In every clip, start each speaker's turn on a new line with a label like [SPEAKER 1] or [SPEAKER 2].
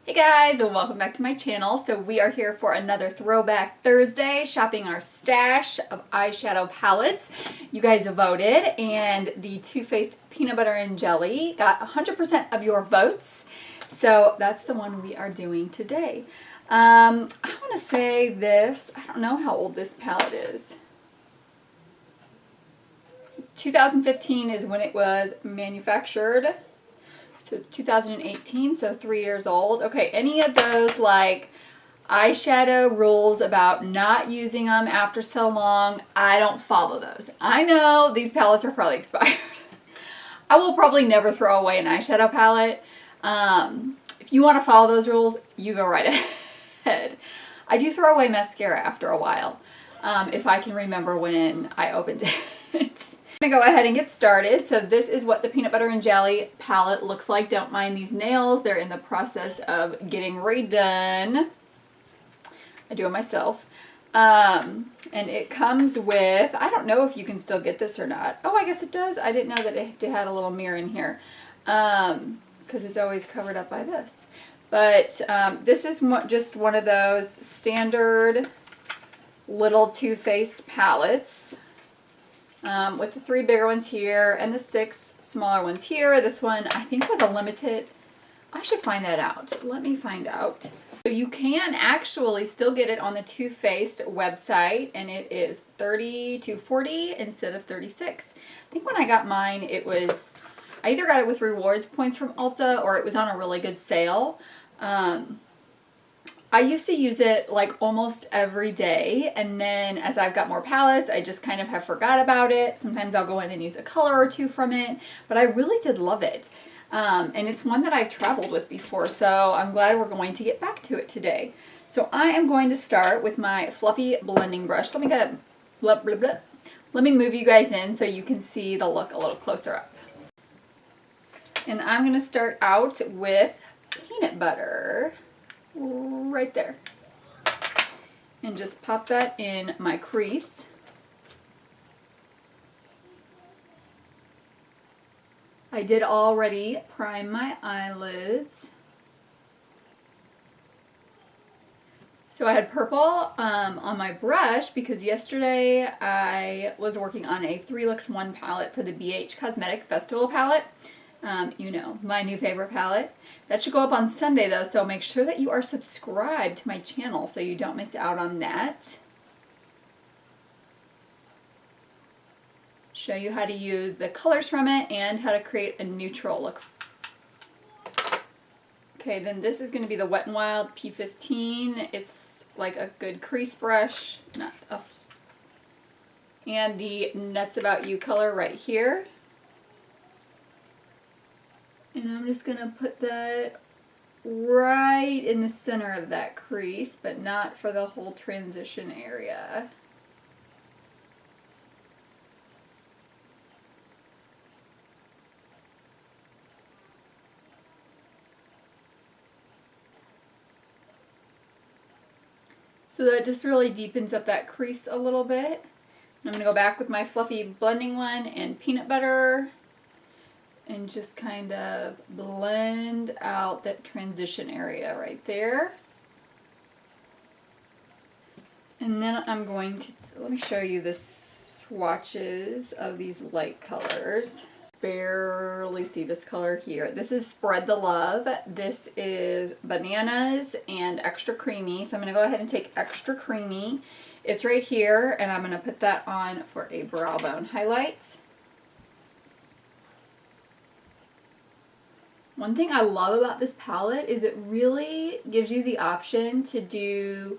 [SPEAKER 1] Hey guys, and welcome back to my channel. So we are here for another Throwback Thursday, shopping our stash of eyeshadow palettes. You guys voted, and the Too Faced Peanut Butter and Jelly got 100% of your votes. So that's the one we are doing today. I want to say this, I don't know how old this palette is. 2015 is when it was manufactured. So it's 2018, so 3 years old. Okay, any of those like eyeshadow rules about not using them after so long, I don't follow those. I know these palettes are probably expired. I will probably never throw away an eyeshadow palette. If you want to follow those rules, you go right ahead. I do throw away mascara after a while, if I can remember when I opened it. I'm going to go ahead and get started. So this is what the Peanut Butter and Jelly palette looks like. Don't mind these nails. They're in the process of getting redone. I do it myself. And it comes with, I don't know if you can still get this or not. Oh, I guess it does. I didn't know that it had a little mirror in here. Because it's always covered up by this. But this is just one of those standard little Too Faced palettes. With the 3 bigger ones here and the 6 smaller ones here. This one I think was a limited. I should find that out. Let me find out. So you can actually still get it on the Too Faced website, and it is $30 to $40 instead of $36. I think when I got mine, it was, I either got it with rewards points from Ulta or it was on a really good sale. I used to use it like almost every day, and then as I've got more palettes, I just kind of have forgot about it. Sometimes I'll go in and use a color or two from it, but I really did love it. And it's one that I've traveled with before, so I'm glad we're going to get back to it today. So I am going to start with my fluffy blending brush. Let me get blah, blah, blah. Let me move you guys in so you can see the look a little closer up. And I'm going to start out with peanut butter. Right there, and just pop that in my crease. I did already prime my eyelids. So I had purple on my brush because yesterday I was working on a 3 Looks 1 palette for the BH Cosmetics Festival palette. You know, my new favorite palette. That should go up on Sunday though, so make sure that you are subscribed to my channel so you don't miss out on that. Show you how to use the colors from it and how to create a neutral look. Okay, then this is going to be the Wet n Wild P15. It's like a good crease brush, and the Nuts About You color right here. And I'm just going to put that right in the center of that crease, but not for the whole transition area. So that just really deepens up that crease a little bit. I'm going to go back with my fluffy blending one and peanut butter, and just kind of blend out that transition area right there. And then I'm going to, let me show you the swatches of these light colors. Barely see this color here. This is Spread the Love. This is Bananas and Extra Creamy. So I'm going to go ahead and take Extra Creamy. It's right here, and I'm going to put that on for a brow bone highlight. One thing I love about this palette is it really gives you the option to do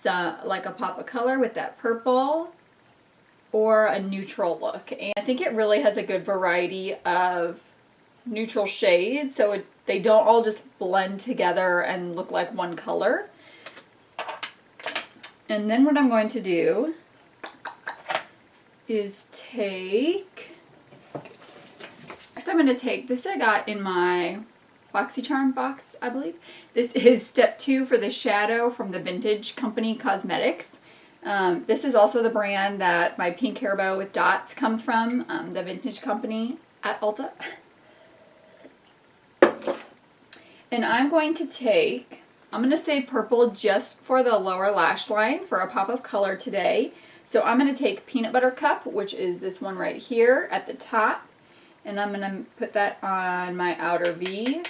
[SPEAKER 1] like a pop of color with that purple or a neutral look. And I think it really has a good variety of neutral shades, so they don't all just blend together and look like one color. And then what I'm going to do is take... Next I'm going to take, this I got in my BoxyCharm box, I believe. This is step 2 for the shadow from the Vintage Company Cosmetics. This is also the brand that my pink hair bow with dots comes from, the Vintage Company at Ulta. And I'm going to save purple just for the lower lash line for a pop of color today. So I'm going to take Peanut Butter Cup, which is this one right here at the top, and I'm going to put that on my outer V.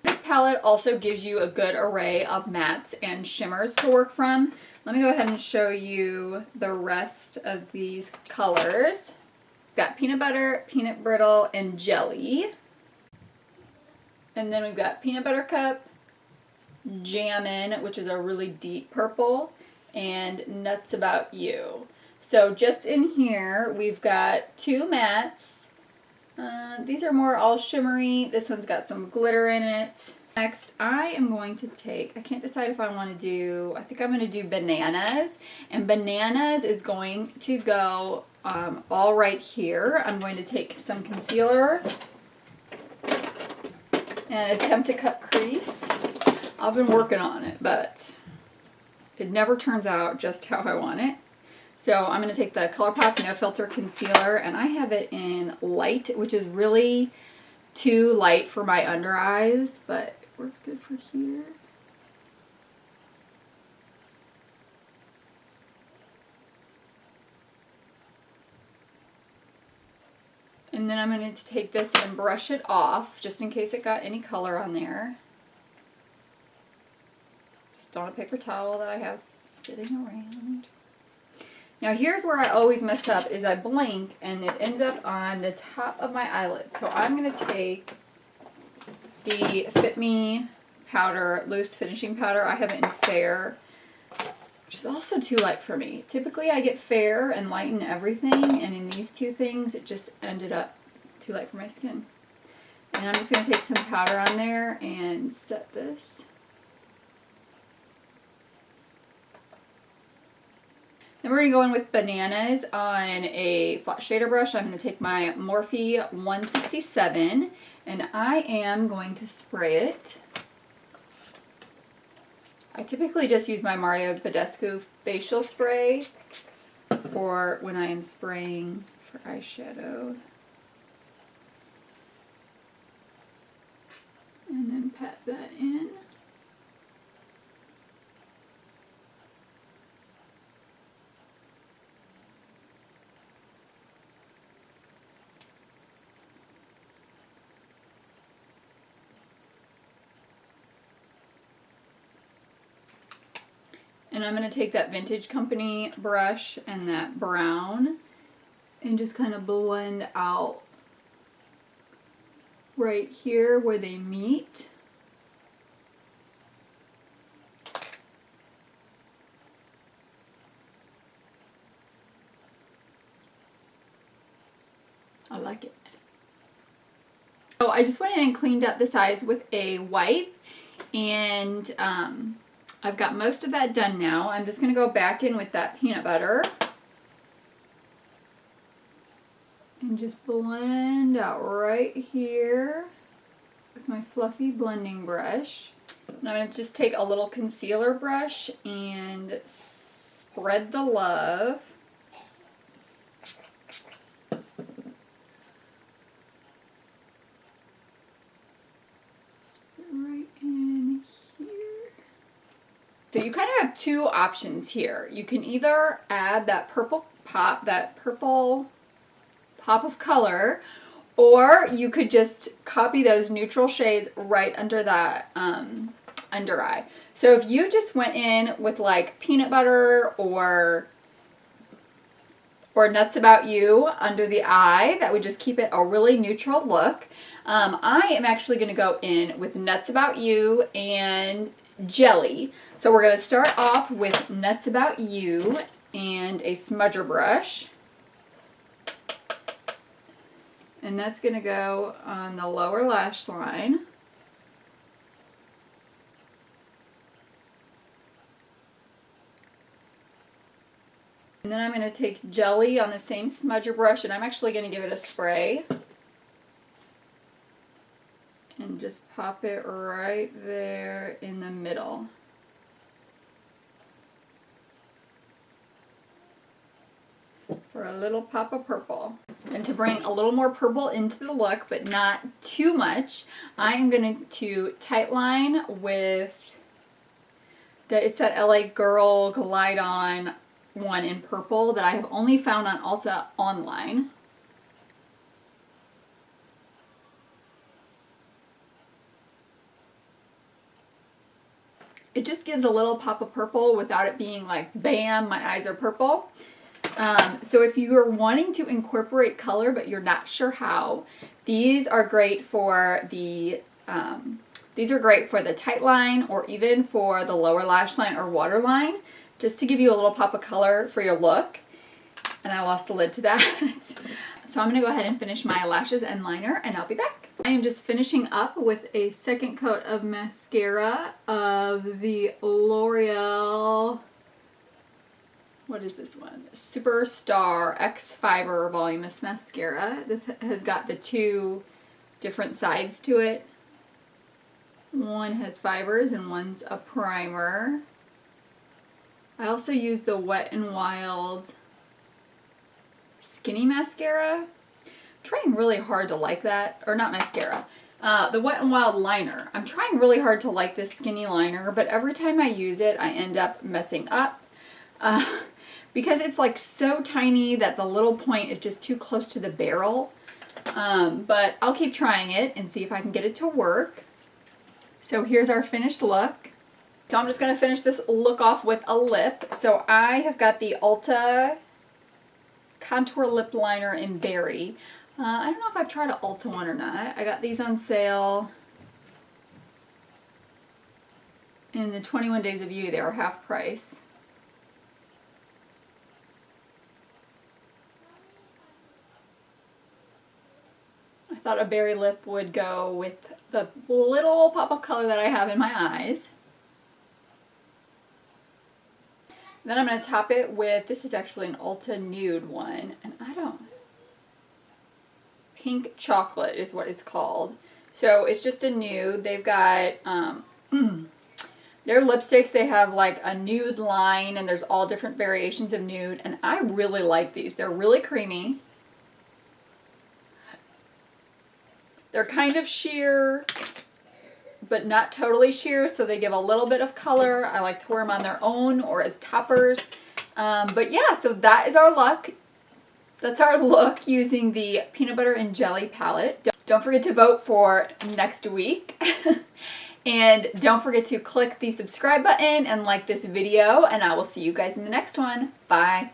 [SPEAKER 1] This palette also gives you a good array of mattes and shimmers to work from. Let me go ahead and show you the rest of these colors. Got peanut butter, peanut brittle, and jelly. And then we've got Peanut Butter Cup, Jammin', which is a really deep purple, and Nuts About You. So just in here, we've got two mattes. These are more all shimmery. This one's got some glitter in it. Next, I am going to take, I can't decide if I want to do, I think I'm going to do Bananas. And Bananas is going to go all right here. I'm going to take some concealer and attempt to cut crease. I've been working on it, but it never turns out just how I want it. So I'm going to take the ColourPop No Filter Concealer, and I have it in light, which is really too light for my under eyes, but it works good for here. And then I'm going to take this and brush it off, just in case it got any color on there. Just on a paper towel that I have sitting around. Now here's where I always mess up, is I blink and it ends up on the top of my eyelid. So I'm going to take the Fit Me powder, loose finishing powder. I have it in Fair, which is also too light for me. Typically I get Fair and light in everything, and in these two things it just ended up too light for my skin. And I'm just going to take some powder on there and set this. Then we're going to go in with Bananas on a flat shader brush. I'm going to take my Morphe 167 and I am going to spray it. I typically just use my Mario Badescu facial spray for when I am spraying for eyeshadow. And then pat that in. And I'm going to take that Vintage Company brush and that brown and just kind of blend out right here where they meet. I like it. So I just went in and cleaned up the sides with a wipe, and I've got most of that done now. I'm just going to go back in with that peanut butter and just blend out right here with my fluffy blending brush. And I'm going to just take a little concealer brush and spread the love. Right in here. So you kind of have two options here. You can either add that purple pop of color, or you could just copy those neutral shades right under that under eye. So if you just went in with like peanut butter or Nuts About You under the eye, that would just keep it a really neutral look. I am actually going to go in with Nuts About You and Jelly. So we're going to start off with Nuts About You and a smudger brush. And that's going to go on the lower lash line. And then I'm going to take Jelly on the same smudger brush, and I'm actually going to give it a spray. And just pop it right there in the middle. for a little pop of purple. And to bring a little more purple into the look, but not too much, I am going to tightline with it's that LA Girl Glide On one in purple that I have only found on Ulta online. It just gives a little pop of purple without it being like, bam, my eyes are purple. So if you're wanting to incorporate color but you're not sure how, these are great for the tight line or even for the lower lash line or waterline, just to give you a little pop of color for your look. And I lost the lid to that. So I'm going to go ahead and finish my lashes and liner, and I'll be back. I am just finishing up with a second coat of mascara of the L'Oreal, what is this one? Superstar X Fiber Voluminous Mascara. This has got the two different sides to it. One has fibers and one's a primer. I also use the Wet n Wild Skinny Mascara. I'm trying really hard to like that, or not mascara. The Wet n Wild liner. I'm trying really hard to like this skinny liner, but every time I use it, I end up messing up. Because it's like so tiny that the little point is just too close to the barrel. But I'll keep trying it and see if I can get it to work. So here's our finished look. So I'm just going to finish this look off with a lip. So I have got the Ulta Contour Lip Liner in Berry. I don't know if I've tried an Ulta one or not. I got these on sale in the 21 Days of Beauty. They were half price. I thought a berry lip would go with the little pop of color that I have in my eyes. Then I'm going to top it with, this is actually an Ulta Nude one, and Pink Chocolate is what it's called. So it's just a nude. They've got, their lipsticks, they have like a nude line, and there's all different variations of nude, and I really like these. They're really creamy. They're kind of sheer, but not totally sheer, so they give a little bit of color. I like to wear them on their own or as toppers. But yeah, so that is our look. That's our look using the Peanut Butter and Jelly palette. Don't forget to vote for next week. And don't forget to click the subscribe button and like this video, and I will see you guys in the next one. Bye.